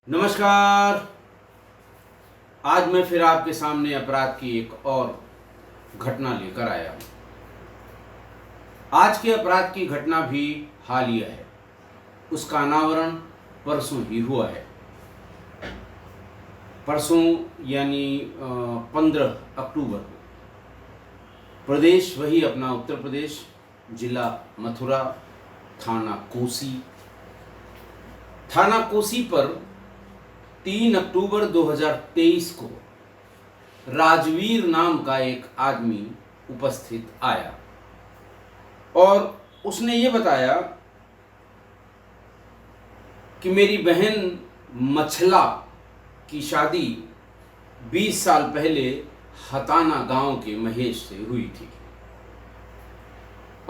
नमस्कार। आज मैं फिर आपके सामने अपराध की एक और घटना लेकर आया हूँ। आज के अपराध की घटना भी हालिया है। उसका अनावरण परसों ही हुआ है। परसों यानी 15 अक्टूबर को प्रदेश वही अपना उत्तर प्रदेश, जिला मथुरा, थाना कोसी पर 3 अक्टूबर 2023 को राजवीर नाम का एक आदमी उपस्थित आया और उसने ये बताया कि मेरी बहन मछला की शादी 20 साल पहले हताना गांव के महेश से हुई थी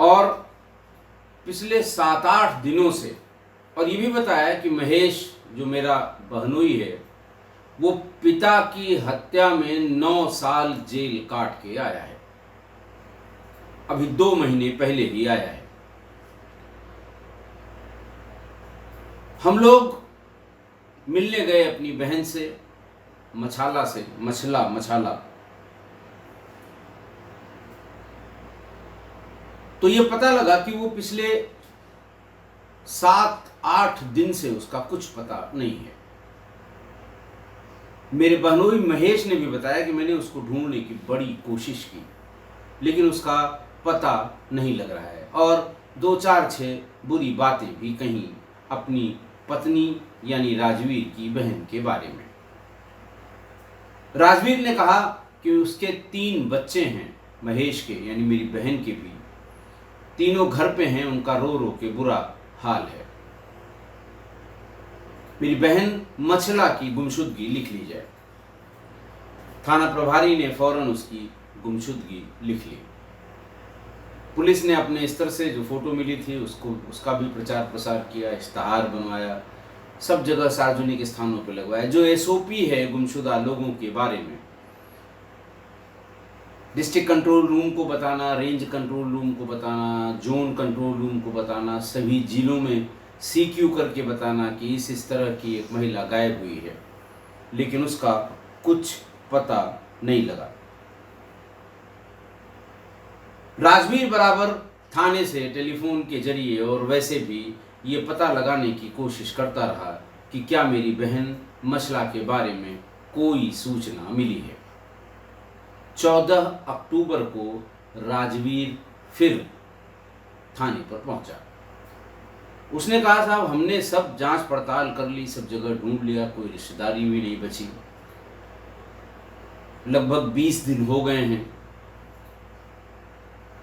और पिछले 7-8 दिनों से, और ये भी बताया कि महेश जो मेरा बहनोई है वो पिता की हत्या में 9 साल जेल काट के आया है। अभी 2 महीने पहले ही आया है। हम लोग मिलने गए अपनी बहन से, मछला। तो ये पता लगा कि वो पिछले 7-8 दिन से उसका कुछ पता नहीं है। मेरे बहनोई महेश ने भी बताया कि मैंने उसको ढूंढने की बड़ी कोशिश की, लेकिन उसका पता नहीं लग रहा है और 2-4-6 बुरी बातें भी कहीं अपनी पत्नी यानी राजवीर की बहन के बारे में। राजवीर ने कहा कि उसके 3 बच्चे हैं, महेश के यानी मेरी बहन के भी। तीनों घर पे हैं, उनका रो रो के बुरा हाल है। मेरी बहन मछला की गुमशुदगी लिख ली जाए। थाना प्रभारी ने फौरन उसकी गुमशुदगी लिख ली। पुलिस ने अपने स्तर से जो फोटो मिली थी उसका भी प्रचार प्रसार किया, इश्तहार बनवाया, सब जगह सार्वजनिक स्थानों पर लगवाया। जो एसओपी है गुमशुदा लोगों के बारे में, डिस्ट्रिक्ट कंट्रोल रूम को बताना, रेंज कंट्रोल रूम को बताना, जोन कंट्रोल रूम को बताना, सभी जिलों में सीक्यू करके बताना कि इस तरह की एक महिला गायब हुई है, लेकिन उसका कुछ पता नहीं लगा। राजवीर बराबर थाने से टेलीफोन के जरिए और वैसे भी ये पता लगाने की कोशिश करता रहा कि क्या मेरी बहन मछला के बारे में कोई सूचना मिली है। 14 अक्टूबर को राजवीर फिर थाने पर पहुंचा। उसने कहा, साहब हमने सब जांच पड़ताल कर ली, सब जगह ढूंढ लिया, कोई रिश्तेदारी भी नहीं बची। लगभग 20 दिन हो गए हैं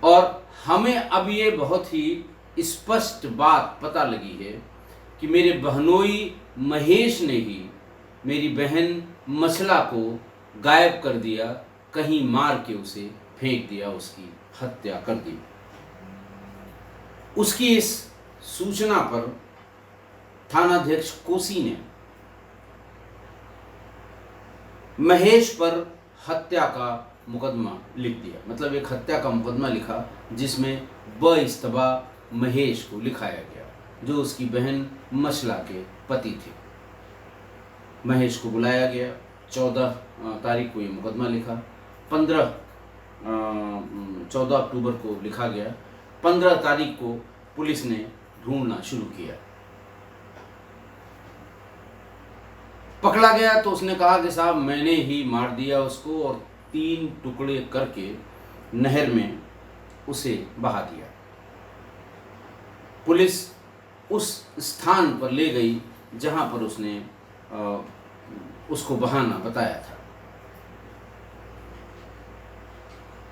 और हमें अब ये बहुत ही स्पष्ट बात पता लगी है कि मेरे बहनोई महेश ने ही मेरी बहन मछला को गायब कर दिया, कहीं मार के उसे फेंक दिया, उसकी हत्या कर दी। उसकी इस सूचना पर थानाध्यक्ष कोसी ने महेश पर हत्या का मुकदमा लिख दिया। मतलब एक हत्या का मुकदमा लिखा जिसमें बइस्तबा महेश को लिखाया गया, जो उसकी बहन मछला के पति थे। महेश को बुलाया गया, 14 तारीख को ये मुकदमा लिखा, 14 अक्टूबर को लिखा गया। 15 तारीख को पुलिस ने ढूंढना शुरू किया। पकड़ा गया तो उसने कहा कि साहब मैंने ही मार दिया उसको और 3 टुकड़े करके नहर में उसे बहा दिया। पुलिस उस स्थान पर ले गई जहां पर उसने उसको बहाना बताया था।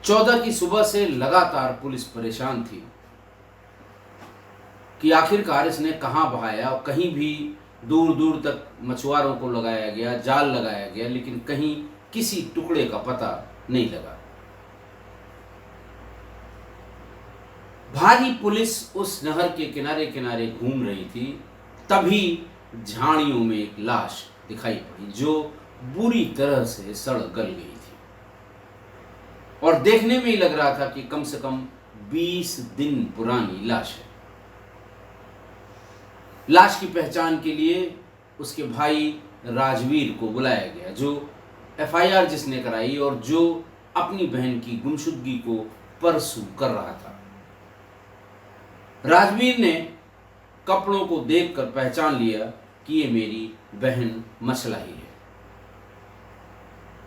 14 की सुबह से लगातार पुलिस परेशान थी कि आखिरकार इसने कहां बहाया, और कहीं भी दूर दूर तक मछुआरों को लगाया गया, जाल लगाया गया, लेकिन कहीं किसी टुकड़े का पता नहीं लगा। भारी पुलिस उस नहर के किनारे किनारे घूम रही थी, तभी झाड़ियों में एक लाश दिखाई पड़ी जो बुरी तरह से सड़ गल गई थी और देखने में ही लग रहा था कि कम से कम 20 दिन पुरानी लाश है। लाश की पहचान के लिए उसके भाई राजवीर को बुलाया गया, जो एफआईआर जिसने कराई और जो अपनी बहन की गुमशुदगी को परसू कर रहा था। राजवीर ने कपड़ों को देखकर पहचान लिया कि ये मेरी बहन मसला ही है।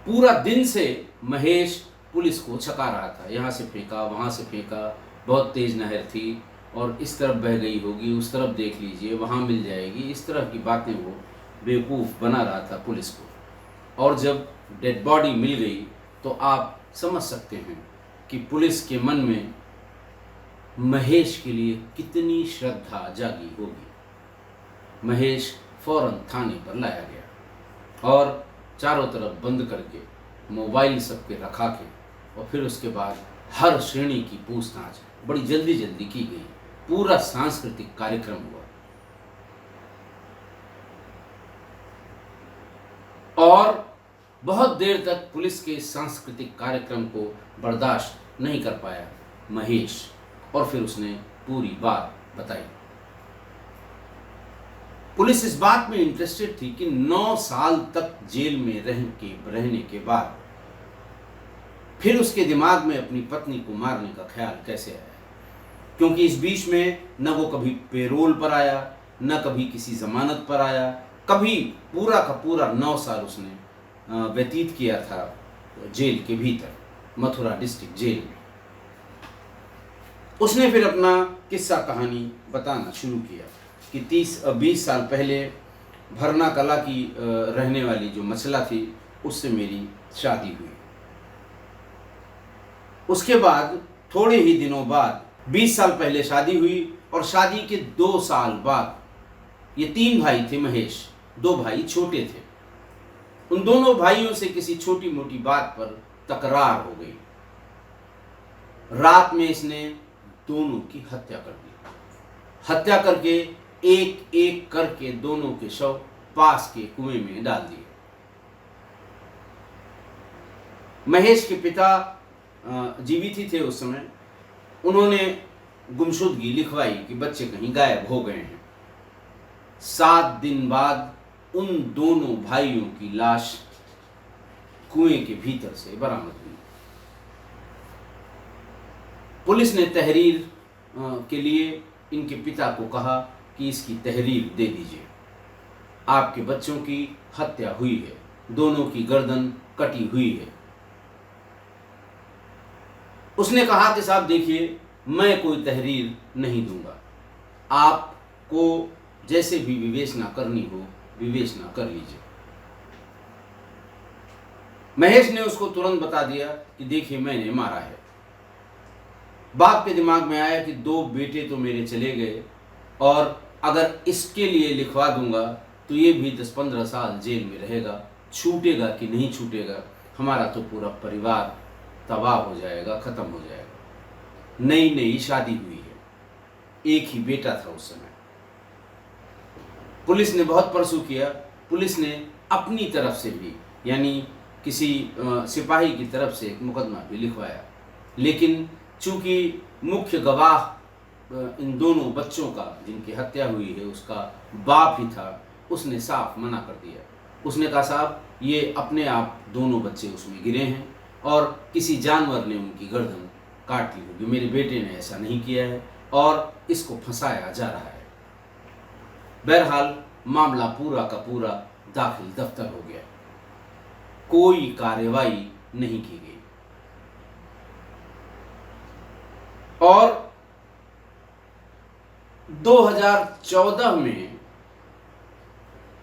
पूरा दिन से महेश पुलिस को छका रहा था, यहाँ से फेंका वहाँ से फेंका, बहुत तेज नहर थी और इस तरफ बह गई होगी, उस तरफ देख लीजिए वहाँ मिल जाएगी, इस तरह की बातें वो बेवकूफ़ बना रहा था पुलिस को। और जब डेड बॉडी मिल गई तो आप समझ सकते हैं कि पुलिस के मन में महेश के लिए कितनी श्रद्धा जागी होगी। महेश फौरन थाने पर लाया गया और चारों तरफ बंद करके मोबाइल सबके रखा के और फिर उसके बाद हर श्रेणी की पूछताछ बड़ी जल्दी जल्दी की गई। पूरा सांस्कृतिक कार्यक्रम हुआ और बहुत देर तक पुलिस के सांस्कृतिक कार्यक्रम को बर्दाश्त नहीं कर पाया महेश और फिर उसने पूरी बात बताई। पुलिस इस बात में इंटरेस्टेड थी कि 9 साल तक जेल में रहने के बाद फिर उसके दिमाग में अपनी पत्नी को मारने का ख्याल कैसे आया, क्योंकि इस बीच में न वो कभी पेरोल पर आया, न कभी किसी जमानत पर आया, कभी पूरा का पूरा 9 साल उसने व्यतीत किया था जेल के भीतर, मथुरा डिस्ट्रिक्ट जेल में। उसने फिर अपना किस्सा कहानी बताना शुरू किया कि 20 साल पहले भरना कला की रहने वाली जो मसला थी उससे मेरी शादी हुई। उसके बाद थोड़े ही दिनों बाद 20 साल पहले शादी हुई और शादी के 2 साल बाद ये 3 भाई थे महेश, 2 भाई छोटे थे। उन दोनों भाइयों से किसी छोटी मोटी बात पर तकरार हो गई। रात में इसने दोनों की हत्या कर दी। हत्या करके एक एक करके दोनों के शव पास के कुएं में डाल दिए। महेश के पिता जीवित ही थे उस समय। उन्होंने गुमशुदगी लिखवाई कि बच्चे कहीं गायब हो गए हैं। 7 दिन बाद उन दोनों भाइयों की लाश कुएं के भीतर से बरामद हुई। पुलिस ने तहरीर के लिए इनके पिता को कहा कि इसकी तहरीर दे दीजिए, आपके बच्चों की हत्या हुई है, दोनों की गर्दन कटी हुई है। उसने कहा कि साहब देखिए, मैं कोई तहरीर नहीं दूंगा, आपको जैसे भी विवेचना करनी हो विवेचना कर लीजिए। महेश ने उसको तुरंत बता दिया कि देखिए मैंने मारा है। बाप के दिमाग में आया कि 2 बेटे तो मेरे चले गए और अगर इसके लिए लिखवा दूंगा तो ये भी 10-15 साल जेल में रहेगा, छूटेगा कि नहीं छूटेगा, हमारा तो पूरा परिवार तबाह हो जाएगा, ख़त्म हो जाएगा। नई नई शादी हुई है, एक ही बेटा था उस समय। पुलिस ने बहुत परसू किया। पुलिस ने अपनी तरफ से भी, यानी किसी सिपाही की तरफ से एक मुकदमा भी लिखवाया, लेकिन चूंकि मुख्य गवाह इन दोनों बच्चों का जिनकी हत्या हुई है उसका बाप ही था, उसने साफ मना कर दिया। उसने कहा साहब ये अपने आप दोनों बच्चे उसमें गिरे हैं और किसी जानवर ने उनकी गर्दन काट ली होगी, मेरे बेटे ने ऐसा नहीं किया है और इसको फंसाया जा रहा है। बहरहाल मामला पूरा का पूरा दाखिल दफ्तर हो गया, कोई कार्रवाई नहीं की गई और 2014 में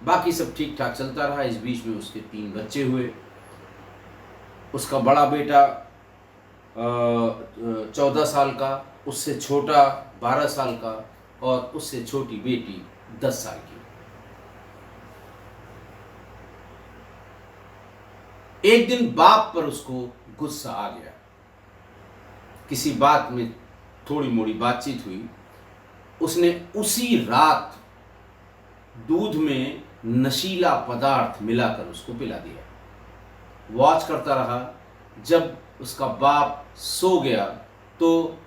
बाकी सब ठीक ठाक चलता रहा। इस बीच में उसके 3 बच्चे हुए। उसका बड़ा बेटा 14 साल का, उससे छोटा 12 साल का और उससे छोटी बेटी 10 साल की। एक दिन बाप पर उसको गुस्सा आ गया। किसी बात में थोड़ी मोड़ी बातचीत हुई, उसने उसी रात दूध में नशीला पदार्थ मिलाकर उसको पिला दिया। वॉच करता रहा। जब उसका बाप सो गया तो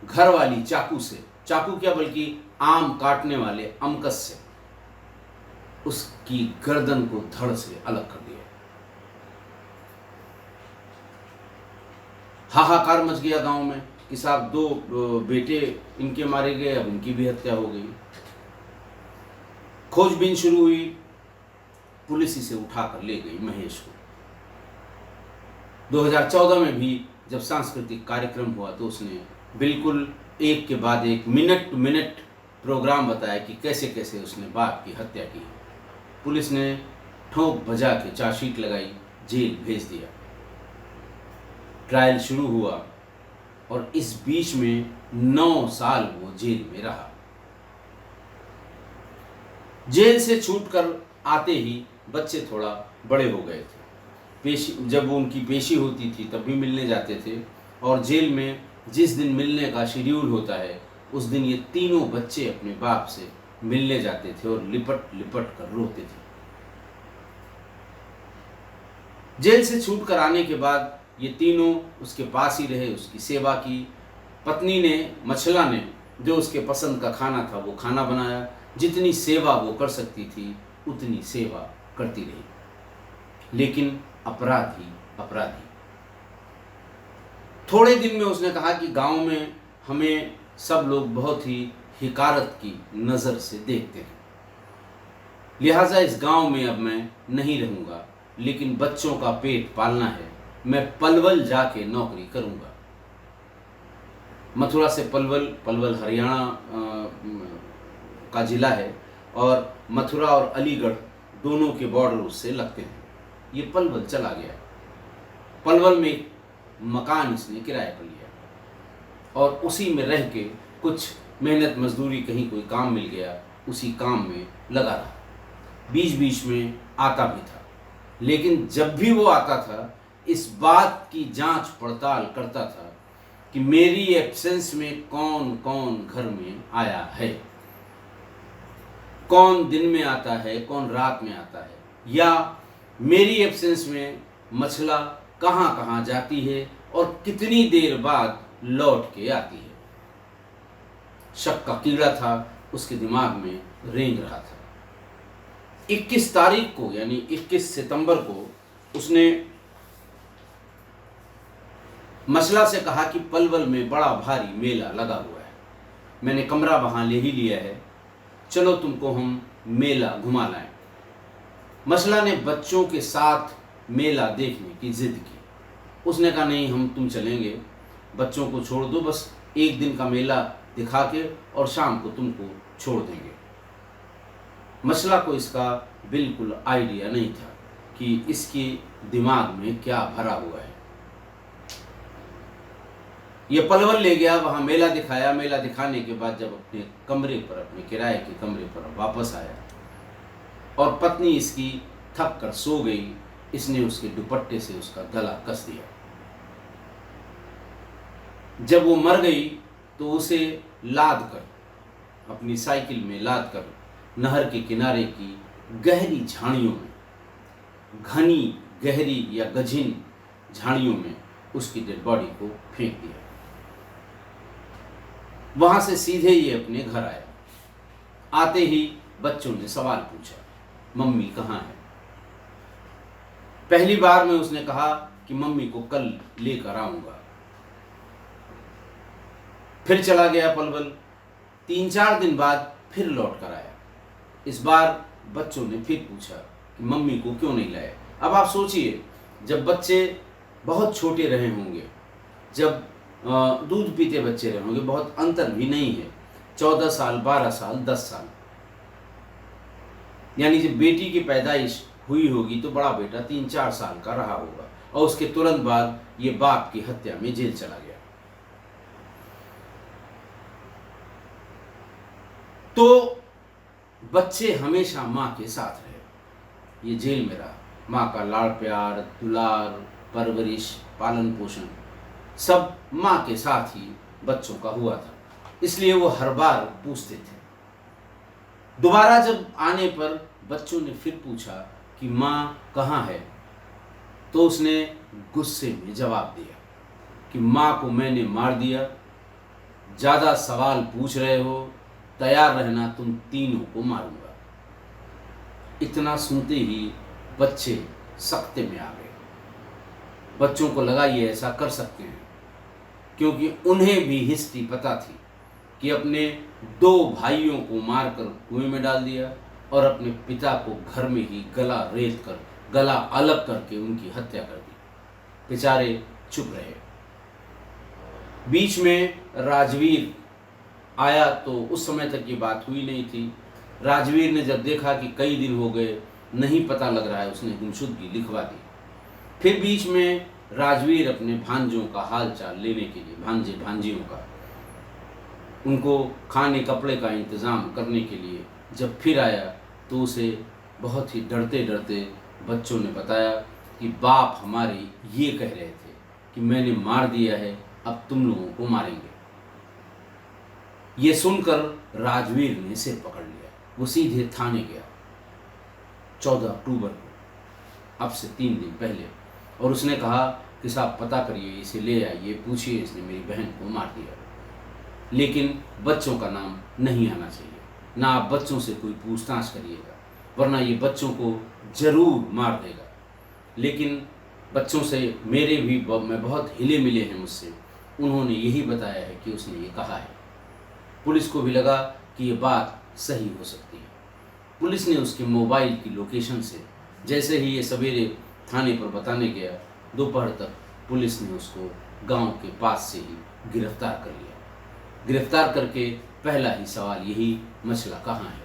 घर वाली चाकू से, चाकू क्या बल्कि आम काटने वाले अमकस से उसकी गर्दन को धड़ से अलग कर दिया। हाहाकार मच गया गांव में कि साहब 2 बेटे इनके मारे गए, अब इनकी भी हत्या हो गई। खोजबीन शुरू हुई, पुलिस इसे उठाकर ले गई महेश को। 2014 में भी जब सांस्कृतिक कार्यक्रम हुआ तो उसने बिल्कुल एक के बाद एक मिनट टू मिनट प्रोग्राम बताया कि कैसे कैसे उसने बाप की हत्या की। पुलिस ने ठोक बजा के चार्जशीट लगाई, जेल भेज दिया। ट्रायल शुरू हुआ और इस बीच में 9 साल वो जेल में रहा। जेल से छूटकर आते ही बच्चे थोड़ा बड़े हो गए थे। जब उनकी पेशी होती थी तब भी मिलने जाते थे, और जेल में जिस दिन मिलने का शेड्यूल होता है उस दिन ये तीनों बच्चे अपने बाप से मिलने जाते थे और लिपट लिपट कर रोते थे। जेल से छूटकर आने के बाद ये तीनों उसके पास ही रहे, उसकी सेवा की। पत्नी ने, मछला ने, जो उसके पसंद का खाना था वो खाना बनाया। जितनी सेवा वो कर सकती थी उतनी सेवा करती रही, लेकिन अपराधी अपराधी। थोड़े दिन में उसने कहा कि गांव में हमें सब लोग बहुत ही हिकारत की नज़र से देखते हैं, लिहाजा इस गांव में अब मैं नहीं रहूंगा, लेकिन बच्चों का पेट पालना है, मैं पलवल जाके नौकरी करूंगा। मथुरा से पलवल हरियाणा का जिला है, और मथुरा और अलीगढ़ दोनों के बॉर्डर उससे लगते हैं। ये पलवल चला गया। पलवल में एक मकान इसने किराए पर लिया और उसी में रह के कुछ मेहनत मजदूरी, कहीं कोई काम मिल गया, उसी काम में लगा रहा। बीच बीच में आता भी था, लेकिन जब भी वो आता था इस बात की जांच पड़ताल करता था कि मेरी एब्सेंस में कौन कौन घर में आया है, कौन दिन में आता है, कौन रात में आता है, या मेरी एब्सेंस में मछला कहाँ कहाँ जाती है और कितनी देर बाद लौट के आती है। शक का कीड़ा था उसके दिमाग में रेंग रहा था। 21 तारीख को यानी 21 सितंबर को उसने मछला से कहा कि पलवल में बड़ा भारी मेला लगा हुआ है, मैंने कमरा वहां ले ही लिया है, चलो तुमको हम मेला घुमा लाएं। मछला ने बच्चों के साथ मेला देखने की जिद की। उसने कहा नहीं, तुम चलेंगे, बच्चों को छोड़ दो, बस एक दिन का मेला दिखा के और शाम को तुमको छोड़ देंगे। मछला को इसका बिल्कुल आइडिया नहीं था कि इसके दिमाग में क्या भरा हुआ है। ये पलवल ले गया, वहां मेला दिखाया। मेला दिखाने के बाद जब अपने कमरे पर, अपने किराए के कमरे पर वापस आया और पत्नी इसकी थक कर सो गई, इसने उसके दुपट्टे से उसका गला कस दिया। जब वो मर गई तो उसे लाद कर, अपनी साइकिल में लाद कर नहर के किनारे की गहरी झाड़ियों में, घनी गहरी या गझिन झाड़ियों में उसकी डेड बॉडी को फेंक दिया। वहां से सीधे ये अपने घर आया। आते ही बच्चों ने सवाल पूछा, मम्मी कहाँ है? पहली बार में उसने कहा कि मम्मी को कल लेकर आऊंगा। फिर चला गया पलवल। 3-4 दिन बाद फिर लौट कर आया। इस बार बच्चों ने फिर पूछा कि मम्मी को क्यों नहीं लाया। अब आप सोचिए, जब बच्चे बहुत छोटे रहे होंगे, जब दूध पीते बच्चे रहे होंगे, बहुत अंतर भी नहीं है, 14 साल, 12 साल, 10 साल, यानी जब बेटी की पैदाइश हुई होगी तो बड़ा बेटा 3-4 साल का रहा होगा, और उसके तुरंत बाद ये बाप की हत्या में जेल चला गया। तो बच्चे हमेशा माँ के साथ रहे। ये जेल में रहा, माँ का लाड़ प्यार, दुलार, परवरिश, पालन पोषण सब माँ के साथ ही बच्चों का हुआ था, इसलिए वो हर बार पूछते थे। दोबारा जब आने पर बच्चों ने फिर पूछा कि माँ कहाँ है, तो उसने गुस्से में जवाब दिया कि माँ को मैंने मार दिया, ज़्यादा सवाल पूछ रहे हो, तैयार रहना, तुम तीनों को मारूंगा। इतना सुनते ही बच्चे सख्ते में आ गए। बच्चों को लगा ये ऐसा कर सकते हैं, क्योंकि उन्हें भी हिस्ट्री पता थी कि अपने 2 भाइयों को मारकर कुएं में डाल दिया और अपने पिता को घर में ही गला रेत कर, गला अलग करके उनकी हत्या कर दी। बेचारे चुप रहे। बीच में राजवीर आया तो उस समय तक ये बात हुई नहीं थी। राजवीर ने जब देखा कि कई दिन हो गए नहीं पता लग रहा है, उसने गुमशुदगी लिखवा दी। फिर बीच में राजवीर अपने भांजों का हाल चाल लेने के लिए, भांजियों का, उनको खाने कपड़े का इंतज़ाम करने के लिए जब फिर आया तो उसे बहुत ही डरते डरते बच्चों ने बताया कि बाप हमारे ये कह रहे थे कि मैंने मार दिया है, अब तुम लोगों को मारेंगे। ये सुनकर राजवीर ने सिर पकड़ लिया। वो सीधे थाने गया 14 अक्टूबर को, अब से 3 दिन पहले, और उसने कहा कि साहब पता करिए, इसे ले आइए, पूछिए इसने मेरी बहन को मार दिया। लेकिन बच्चों का नाम नहीं आना चाहिए, ना आप बच्चों से कोई पूछताछ करिएगा, वरना ये बच्चों को जरूर मार देगा। लेकिन बच्चों से मैं बहुत हिले मिले हैं मुझसे, उन्होंने यही बताया है कि उसने ये कहा है। पुलिस को भी लगा कि ये बात सही हो सकती है। पुलिस ने उसके मोबाइल की लोकेशन से, जैसे ही ये सवेरे थाने पर बताने गया, दोपहर तक पुलिस ने उसको गांव के पास से ही गिरफ्तार कर लिया। गिरफ्तार करके पहला ही सवाल यही, मछला कहाँ है।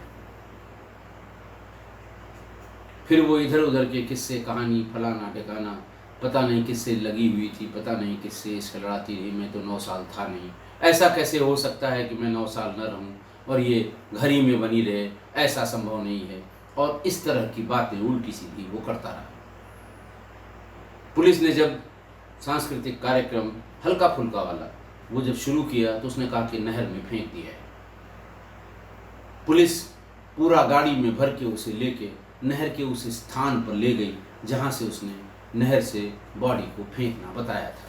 फिर वो इधर उधर के किस्से, कहानी, फलाना ठिकाना, पता नहीं किससे लगी हुई थी, पता नहीं किससे इससे लड़ाती रही, मैं तो 9 साल था नहीं, ऐसा कैसे हो सकता है कि मैं 9 साल न रहूं और ये घर ही में बनी रहे, ऐसा संभव नहीं है। और इस तरह की बातें उल्टी सीधी वो करता रहा। पुलिस ने जब सांस्कृतिक कार्यक्रम हल्का फुल्का वाला वो जब शुरू किया तो उसने कहा कि नहर में फेंक दिया है। पुलिस पूरा गाड़ी में भर के उसे लेके नहर के उस स्थान पर ले गई जहाँ से उसने नहर से बॉडी को फेंकना बताया था।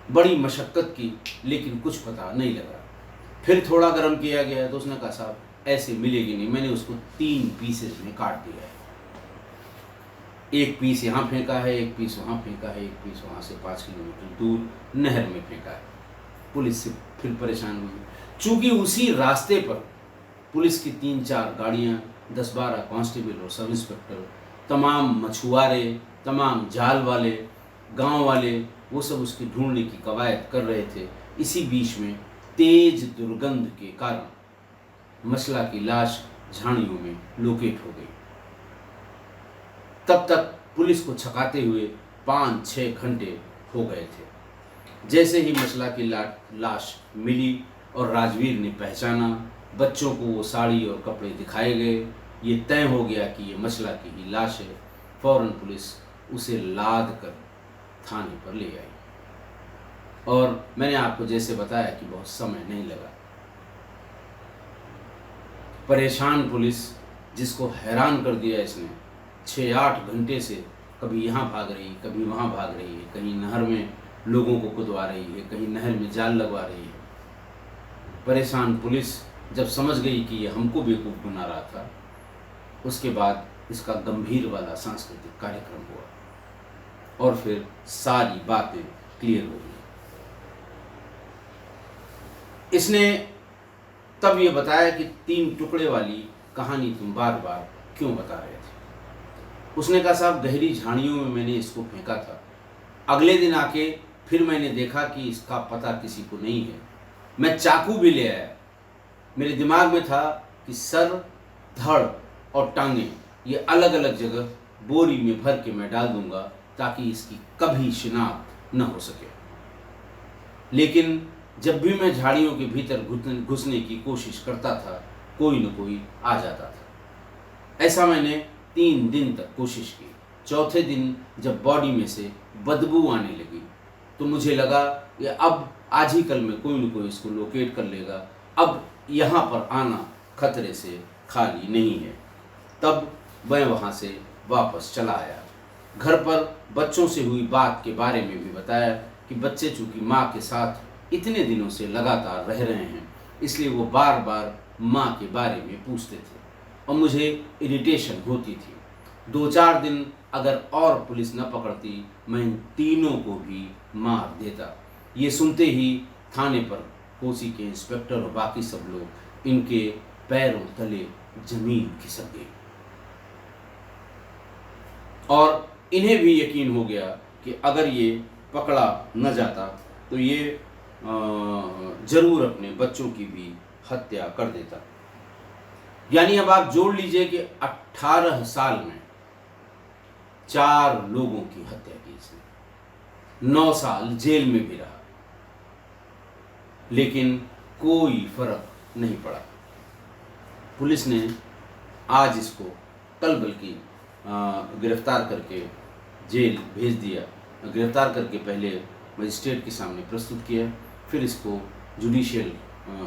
बड़ी मशक्क़त की, लेकिन कुछ पता नहीं लगा। फिर थोड़ा गर्म किया गया तो उसने कहा साहब ऐसे मिलेगी नहीं, मैंने उसको 3 पीसेस में काट दिया है, एक पीस यहाँ फेंका है, एक पीस वहाँ फेंका है, एक पीस वहाँ से 5 किलोमीटर दूर नहर में फेंका है। पुलिस से फिर परेशान हुई, चूँकि उसी रास्ते पर पुलिस की 3-4 गाड़ियाँ, 10-12 कांस्टेबल और सब इंस्पेक्टर, तमाम मछुआरे, तमाम जाल वाले, गांव वाले, वो सब उसकी ढूंढने की कवायद कर रहे थे। इसी बीच में तेज दुर्गंध के कारण मछला की लाश झाड़ियों में लोकेट हो गई। तब तक पुलिस को छकाते हुए 5-6 घंटे हो गए थे। जैसे ही मछला की लाश मिली और राजवीर ने पहचाना, बच्चों को वो साड़ी और कपड़े दिखाए गए, ये तय हो गया कि ये मछला की ही लाश है। फौरन पुलिस उसे लाद कर थाने पर ले आई और मैंने आपको जैसे बताया कि बहुत समय नहीं लगा। परेशान पुलिस, जिसको हैरान कर दिया इसने, 6-8 घंटे से कभी यहाँ भाग रही, कभी वहाँ भाग रही है, कहीं नहर में लोगों को कुदवा रही है, कहीं नहर में जाल लगवा रही है। परेशान पुलिस जब समझ गई कि ये हमको बेवकूफ़ बना रहा था, उसके बाद इसका गंभीर वाला सांस्कृतिक कार्यक्रम हुआ और फिर सारी बातें क्लियर हो गई। इसने तब ये बताया कि 3 टुकड़े वाली कहानी तुम बार बार क्यों बता रहे थे। उसने कहा साहब गहरी झाड़ियों में मैंने इसको फेंका था, अगले दिन आके फिर मैंने देखा कि इसका पता किसी को नहीं है। मैं चाकू भी ले आया, मेरे दिमाग में था कि सर, धड़ और टांगें ये अलग अलग जगह बोरी में भर के मैं डाल दूंगा ताकि इसकी कभी शिनाख्त न हो सके। लेकिन जब भी मैं झाड़ियों के भीतर घुसने की कोशिश करता था, कोई न कोई आ जाता था। ऐसा मैंने 3 दिन तक कोशिश की। चौथे दिन जब बॉडी में से बदबू आने लगी तो मुझे लगा कि अब आज ही कल में कोई न कोई इसको लोकेट कर लेगा, अब यहाँ पर आना खतरे से खाली नहीं है। तब मैं वहाँ से वापस चला आया। घर पर बच्चों से हुई बात के बारे में भी बताया कि बच्चे चूँकि माँ के साथ इतने दिनों से लगातार रह रहे हैं, इसलिए वो बार बार माँ के बारे में पूछते थे और मुझे इरिटेशन होती थी। 2-4 दिन अगर और पुलिस न पकड़ती, मैं इन तीनों को भी मार देता। ये सुनते ही थाने पर कोसी के इंस्पेक्टर और बाकी सब लोग, इनके पैरों तले जमीन खिसक गई और इन्हें भी यकीन हो गया कि अगर ये पकड़ा न जाता तो ये जरूर अपने बच्चों की भी हत्या कर देता। यानी अब आप जोड़ लीजिए कि 18 साल में 4 लोगों की हत्या की इसने, 9 साल जेल में भी रहा, लेकिन कोई फर्क नहीं पड़ा। पुलिस ने आज इसको कल बल्कि गिरफ्तार करके जेल भेज दिया। गिरफ्तार करके पहले मजिस्ट्रेट के सामने प्रस्तुत किया, फिर इसको जुडिशियल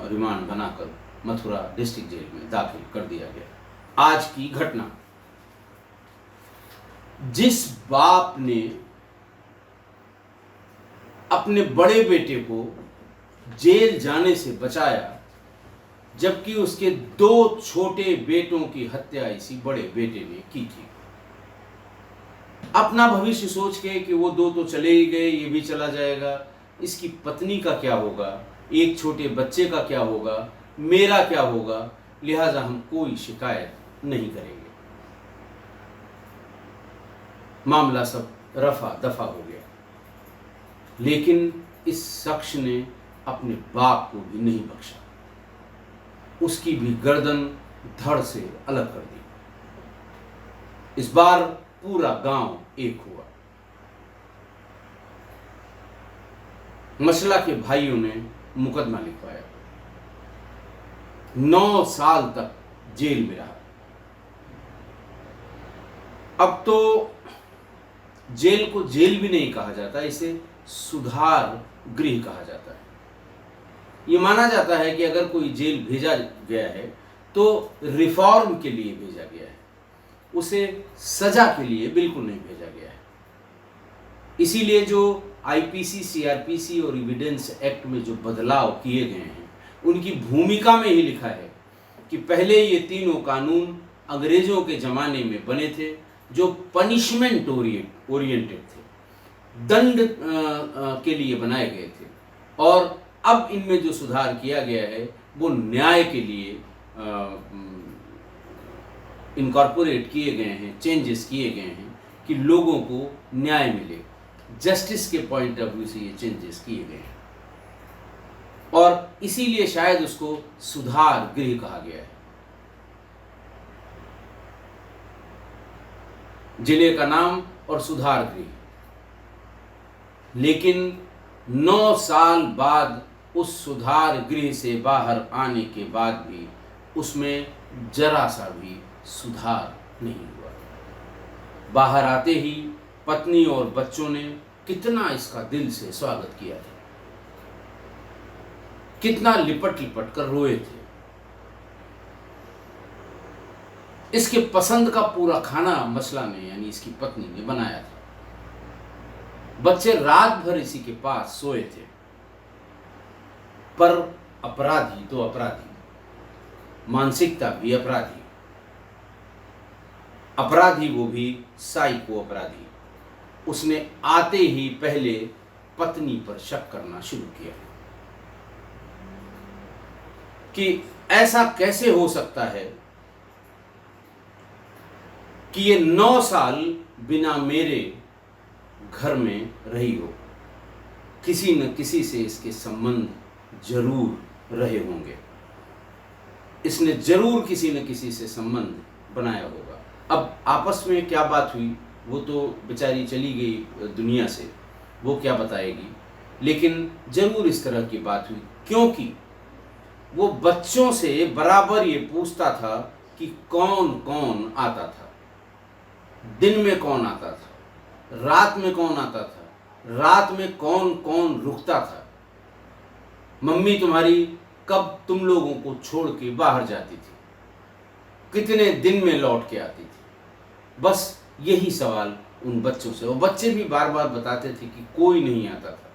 रिमांड बनाकर मथुरा डिस्ट्रिक्ट जेल में दाखिल कर दिया गया। आज की घटना, जिस बाप ने अपने बड़े बेटे को जेल जाने से बचाया, जबकि उसके 2 छोटे बेटों की हत्या इसी बड़े बेटे ने की थी, अपना भविष्य सोच के कि वो 2 तो चले ही गए, ये भी चला जाएगा, इसकी पत्नी का क्या होगा, एक छोटे बच्चे का क्या होगा, मेरा क्या होगा, लिहाजा हम कोई शिकायत नहीं करेंगे। मामला सब रफा दफा हो गया। लेकिन इस शख्स ने अपने बाप को भी नहीं बख्शा, उसकी भी गर्दन धड़ से अलग कर दी। इस बार पूरा गांव एक हुआ। मसला के भाइयों ने मुकदमा लिखवाया, 9 साल तक जेल में रहा। अब तो जेल को जेल भी नहीं कहा जाता, इसे सुधार गृह कहा जाता है। ये माना जाता है कि अगर कोई जेल भेजा गया है तो रिफॉर्म के लिए भेजा गया है, उसे सजा के लिए बिल्कुल नहीं भेजा गया है। इसीलिए जो आईपीसी, सीआरपीसी और एविडेंस एक्ट में जो बदलाव किए गए हैं, उनकी भूमिका में ही लिखा है कि पहले ये तीनों कानून अंग्रेजों के ज़माने में बने थे, जो पनिशमेंट ओरिएंटेड थे, दंड के लिए बनाए गए थे, और अब इनमें जो सुधार किया गया है वो न्याय के लिए इनकॉर्पोरेट किए गए हैं, चेंजेस किए गए हैं कि लोगों को न्याय मिले। जस्टिस के पॉइंट ऑफ व्यू से ये चेंजेस किए गए हैं और इसीलिए शायद उसको सुधार गृह कहा गया है। जिले का नाम और सुधार गृह। लेकिन 9 साल बाद उस सुधार गृह से बाहर आने के बाद भी उसमें जरा सा भी सुधार नहीं हुआ। बाहर आते ही पत्नी और बच्चों ने कितना इसका दिल से स्वागत किया था, कितना लिपट लिपट कर रोए थे। इसके पसंद का पूरा खाना मसला ने यानी इसकी पत्नी ने बनाया था। बच्चे रात भर इसी के पास सोए थे। पर अपराधी तो अपराधी, मानसिकता भी अपराधी, अपराधी वो भी साइको अपराधी। उसने आते ही पहले पत्नी पर शक करना शुरू किया कि ऐसा कैसे हो सकता है कि ये 9 साल बिना मेरे घर में रही हो, किसी न किसी से इसके संबंध जरूर रहे होंगे, इसने जरूर किसी न किसी से संबंध बनाया होगा। अब आपस में क्या बात हुई वो तो बेचारी चली गई दुनिया से, वो क्या बताएगी, लेकिन जरूर इस तरह की बात हुई क्योंकि वो बच्चों से बराबर ये पूछता था कि कौन कौन आता था, दिन में कौन आता था, रात में कौन आता था, रात में कौन कौन रुकता था, मम्मी तुम्हारी कब तुम लोगों को छोड़ के बाहर जाती थी, कितने दिन में लौट के आती थी। बस यही सवाल उन बच्चों से, और बच्चे भी बार बार बताते थे कि कोई नहीं आता था।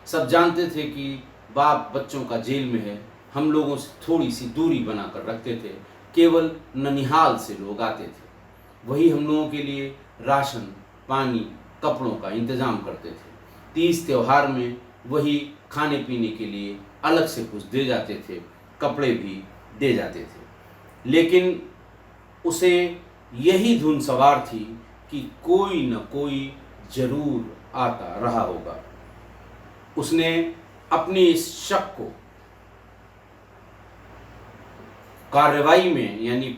सब जानते थे कि बाप बच्चों का जेल में है, हम लोगों से थोड़ी सी दूरी बनाकर रखते थे केवल ननिहाल से लोग आते थे। वही हम लोगों के लिए राशन, पानी, कपड़ों का इंतज़ाम करते थे। तीज त्यौहार में वही खाने पीने के लिए अलग से कुछ दे जाते थे, कपड़े भी दे जाते थे। लेकिन उसे यही धुन सवार थी कि कोई न कोई जरूर आता रहा होगा। उसने अपनी इस शक को कार्रवाई में यानी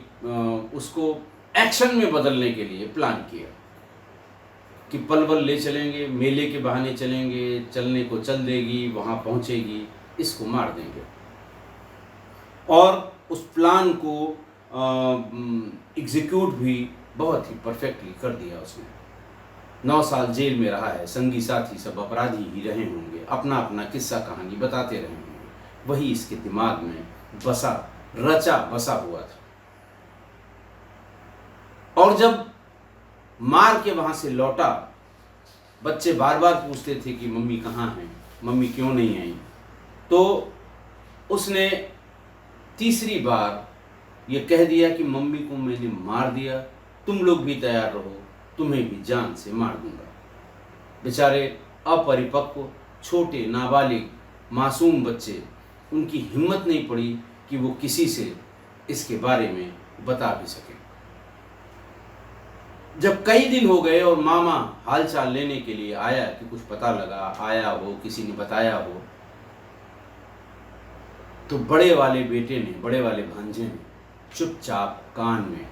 उसको एक्शन में बदलने के लिए प्लान किया कि पलवल ले चलेंगे, मेले के बहाने चलेंगे, चलने को चल देगी, वहाँ पहुँचेगी, इसको मार देंगे। और उस प्लान को एग्जीक्यूट भी बहुत ही परफेक्टली कर दिया उसने। 9 साल जेल में रहा है, संगी साथी सब अपराधी ही रहे होंगे, अपना अपना किस्सा कहानी बताते रहे होंगे। वही इसके दिमाग में बसा, रचा बसा हुआ था। और जब मार के वहां से लौटा, बच्चे बार बार पूछते थे कि मम्मी कहाँ हैं, मम्मी क्यों नहीं आई। तो उसने तीसरी बार ये कह दिया कि मम्मी को मैंने मार दिया, तुम लोग भी तैयार रहो, तुम्हें भी जान से मार दूंगा। बेचारे अपरिपक्व, छोटे, नाबालिग, मासूम बच्चे, उनकी हिम्मत नहीं पड़ी कि वो किसी से इसके बारे में बता भी सके। जब कई दिन हो गए और मामा हालचाल लेने के लिए आया कि कुछ पता लगा, आया हो, किसी ने बताया हो, तो बड़े वाले बेटे ने, बड़े वाले भांजे ने चुपचाप कान में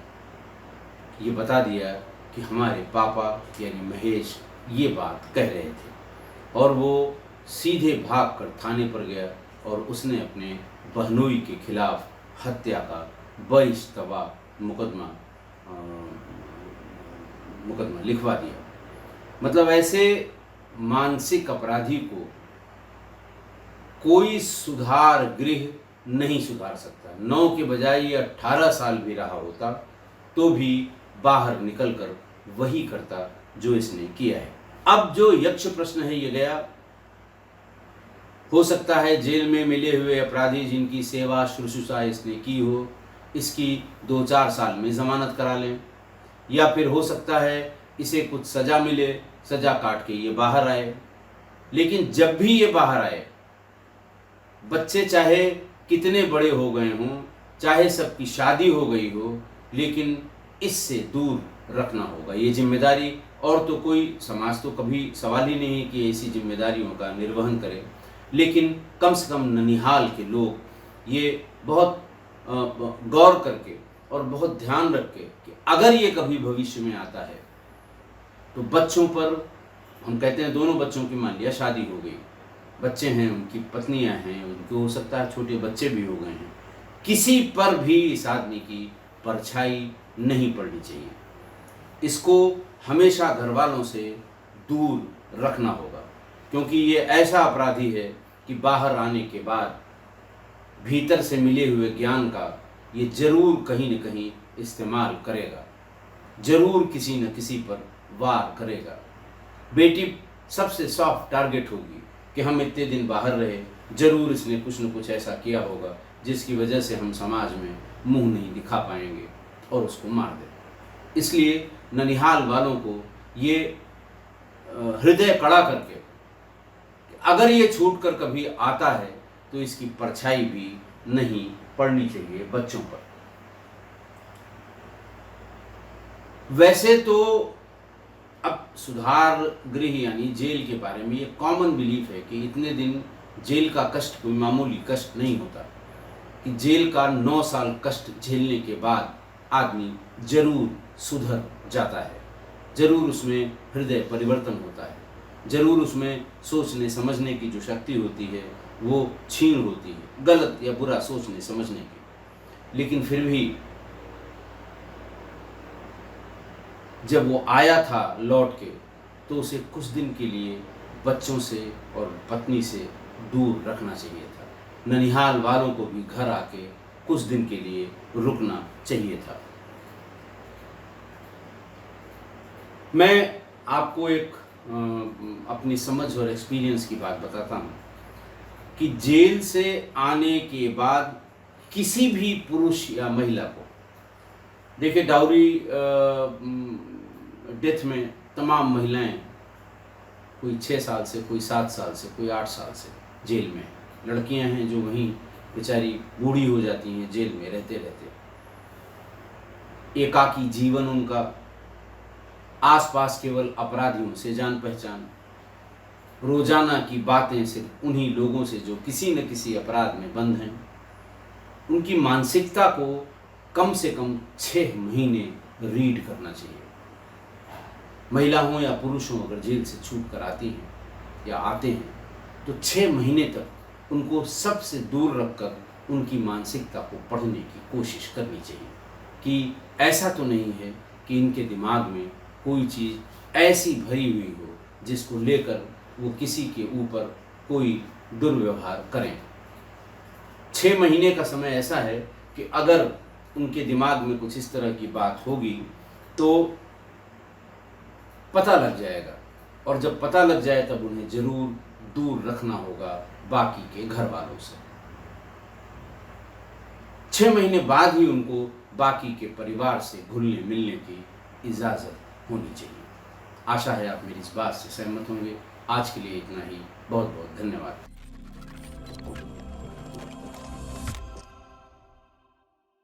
ये बता दिया कि हमारे पापा यानी महेश ये बात कह रहे थे। और वो सीधे भागकर थाने पर गया और उसने अपने बहनोई के खिलाफ हत्या का 22 तबा मुकदमा लिखवा दिया। मतलब ऐसे मानसिक अपराधी को कोई सुधार गृह नहीं सुधार सकता। 9 के बजाय ये 18 साल भी रहा होता तो भी बाहर निकलकर वही करता जो इसने किया है। अब जो यक्ष प्रश्न है ये गया। हो सकता है जेल में मिले हुए अपराधी जिनकी सेवा शुश्रूषा इसने की हो, इसकी 2-4 साल में जमानत करा लें, या फिर हो सकता है इसे कुछ सज़ा मिले, सज़ा काट के ये बाहर आए। लेकिन जब भी ये बाहर आए, बच्चे चाहे कितने बड़े हो गए हों, चाहे सबकी शादी हो गई हो, लेकिन इससे दूर रखना होगा। ये जिम्मेदारी और तो कोई समाज तो कभी सवाल ही नहीं कि ऐसी जिम्मेदारियों का निर्वहन करे, लेकिन कम से कम ननिहाल के लोग ये बहुत गौर करके और बहुत ध्यान रख के कि अगर ये कभी भविष्य में आता है तो बच्चों पर, हम कहते हैं दोनों बच्चों की मान लिया शादी हो गई, बच्चे हैं, उनकी पत्नियां हैं, उनको हो सकता है छोटे बच्चे भी हो गए हैं, किसी पर भी इस आदमी की परछाई नहीं पड़नी चाहिए। इसको हमेशा घर वालों से दूर रखना होगा, क्योंकि ये ऐसा अपराधी है कि बाहर आने के बाद भीतर से मिले हुए ज्ञान का ये जरूर कहीं न कहीं इस्तेमाल करेगा, जरूर किसी न किसी पर वार करेगा। बेटी सबसे सॉफ्ट टारगेट होगी कि हम इतने दिन बाहर रहे, जरूर इसने कुछ न कुछ ऐसा किया होगा जिसकी वजह से हम समाज में मुंह नहीं दिखा पाएंगे और उसको मार दें। इसलिए ननिहाल वालों को ये हृदय कड़ा करके अगर ये छूट कर कभी आता है तो इसकी परछाई भी नहीं पड़नी चाहिए बच्चों पर। वैसे तो अब सुधार गृह यानी जेल के बारे में ये कॉमन बिलीफ है कि इतने दिन जेल का कष्ट कोई मामूली कष्ट नहीं होता, कि जेल का 9 साल कष्ट झेलने के बाद आदमी जरूर सुधर जाता है, जरूर उसमें हृदय परिवर्तन होता है, जरूर उसमें सोचने समझने की जो शक्ति होती है वो क्षीण होती है, गलत या बुरा सोचने समझने की। लेकिन फिर भी जब वो आया था लौट के, तो उसे कुछ दिन के लिए बच्चों से और पत्नी से दूर रखना चाहिए था। ननिहाल वालों को भी घर आके कुछ दिन के लिए रुकना चाहिए था। मैं आपको एक अपनी समझ और एक्सपीरियंस की बात बताता हूँ कि जेल से आने के बाद किसी भी पुरुष या महिला को देखिए, डाउरी डेथ में तमाम महिलाएं, कोई 6 साल से, कोई 7 साल से, कोई 8 साल से जेल में हैं। लड़कियां हैं जो वहीं बेचारी बूढ़ी हो जाती हैं जेल में रहते रहते। एकाकी जीवन उनका, आसपास केवल अपराधियों से जान पहचान, रोजाना की बातें सिर्फ उन्हीं लोगों से जो किसी न किसी अपराध में बंद हैं। उनकी मानसिकता को कम से कम 6 महीने रीड करना चाहिए। महिला हो या पुरुष हो, अगर जेल से छूट कर आती हैं या आते हैं तो 6 महीने तक उनको सबसे दूर रखकर उनकी मानसिकता को पढ़ने की कोशिश करनी चाहिए कि ऐसा तो नहीं है कि इनके दिमाग में कोई चीज़ ऐसी भरी हुई हो जिसको लेकर वो किसी के ऊपर कोई दुर्व्यवहार करें। 6 महीने का समय ऐसा है कि अगर उनके दिमाग में कुछ इस तरह की बात होगी तो पता लग जाएगा, और जब पता लग जाए तब उन्हें जरूर दूर रखना होगा बाकी के घर वालों से। 6 महीने बाद ही उनको बाकी के परिवार से घुलने मिलने की इजाज़त होनी चाहिए। आशा है आप मेरी इस बात से सहमत होंगे। आज के लिए इतना ही। बहुत बहुत धन्यवाद।